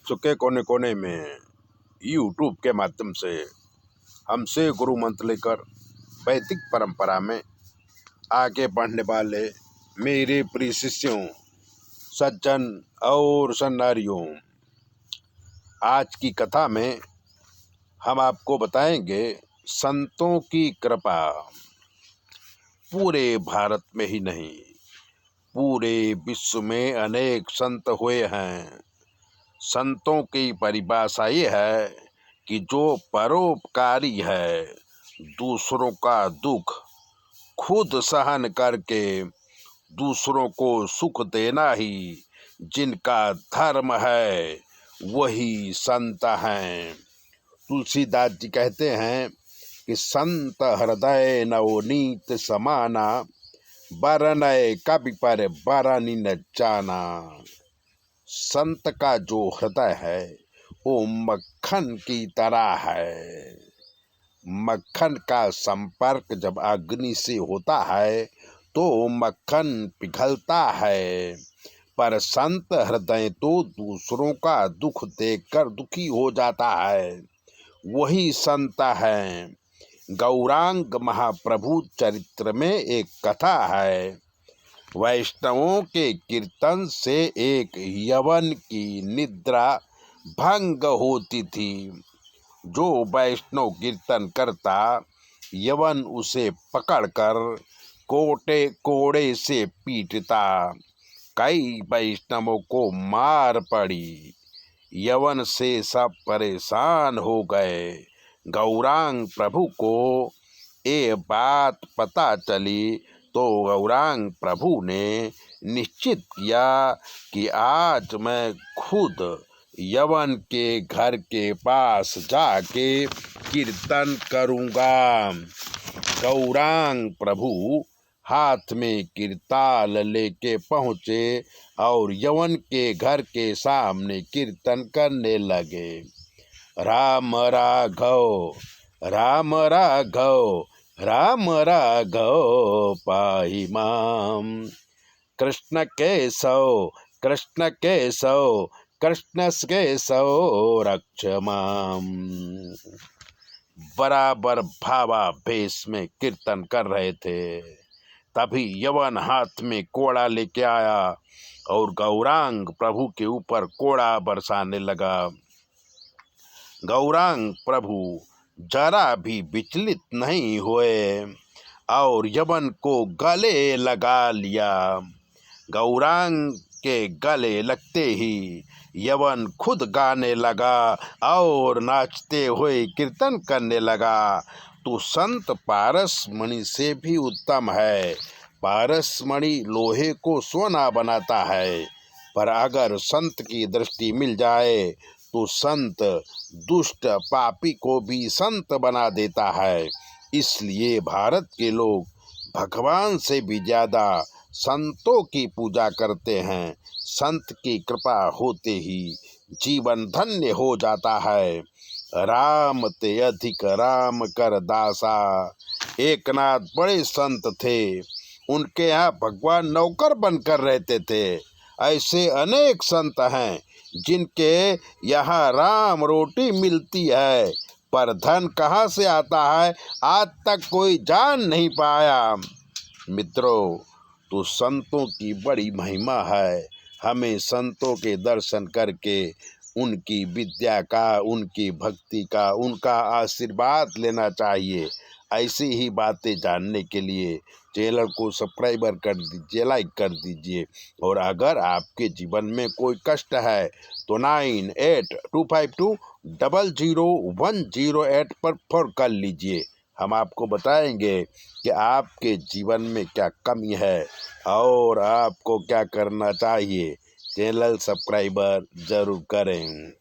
विश्व के कोने कोने में यूट्यूब के माध्यम से हमसे गुरु मंत्र लेकर वैदिक परंपरा में आगे बढ़ने वाले मेरे प्रिय शिष्यों, सज्जन और सन्नारियों, आज की कथा में हम आपको बताएंगे संतों की कृपा। पूरे भारत में ही नहीं, पूरे विश्व में अनेक संत हुए हैं। संतों की परिभाषा ये है कि जो परोपकारी है, दूसरों का दुख खुद सहन करके दूसरों को सुख देना ही जिनका धर्म है, वही संत हैं। तुलसीदास जी कहते हैं कि संत हृदय नवनीत समाना, बरनय कवि पर बरनि न जाना। संत का जो हृदय है वो मक्खन की तरह है। मक्खन का संपर्क जब अग्नि से होता है तो मक्खन पिघलता है, पर संत हृदय तो दूसरों का दुख देखकर दुखी हो जाता है, वही संत है। गौरांग महाप्रभु चरित्र में एक कथा है। वैष्णवों के कीर्तन से एक यवन की निद्रा भंग होती थी। जो वैष्णव कीर्तन करता, यवन उसे पकड़कर कोड़े से पीटता। कई वैष्णवों को मार पड़ी। यवन से सब परेशान हो गए। गौरांग प्रभु को ये बात पता चली तो गौरांग प्रभु ने निश्चित किया कि आज मैं खुद यवन के घर के पास जाके कीर्तन करूँगा। गौरांग प्रभु हाथ में कीर्ताल लेके पहुँचे और यवन के घर के सामने कीर्तन करने लगे। राम राघव राम राघव राम राघव पाहि माम, कृष्ण केशव कृष्ण केशव कृष्ण केशव रक्ष माम। बराबर भावावेश में कीर्तन कर रहे थे। तभी यवन हाथ में कोड़ा लेके आया और गौरांग प्रभु के ऊपर कोड़ा बरसाने लगा। गौरांग प्रभु जरा भी विचलित नहीं हुए और यवन को गले लगा लिया। गौरांग के गले लगते ही यवन खुद गाने लगा और नाचते हुए कीर्तन करने लगा। तो संत पारस मणि से भी उत्तम है। पारस मणि लोहे को सोना बनाता है, पर अगर संत की दृष्टि मिल जाए तो संत दुष्ट पापी को भी संत बना देता है। इसलिए भारत के लोग भगवान से भी ज्यादा संतों की पूजा करते हैं। संत की कृपा होते ही जीवन धन्य हो जाता है। राम ते अधिक राम कर दासा। एक नाथ बड़े संत थे। उनके यहाँ भगवान नौकर बनकर रहते थे। ऐसे अनेक संत हैं जिनके यहाँ राम रोटी मिलती है, पर धन कहाँ से आता है आज तक कोई जान नहीं पाया। मित्रों, तो संतों की बड़ी महिमा है। हमें संतों के दर्शन करके उनकी विद्या का, उनकी भक्ति का, उनका आशीर्वाद लेना चाहिए। ऐसी ही बातें जानने के लिए चैनल को सब्सक्राइबर कर दीजिए, लाइक कर दीजिए। और अगर आपके जीवन में कोई कष्ट है तो 9825200108 पर फोन कर लीजिए। हम आपको बताएंगे कि आपके जीवन में क्या कमी है और आपको क्या करना चाहिए। चैनल सब्सक्राइबर जरूर करें।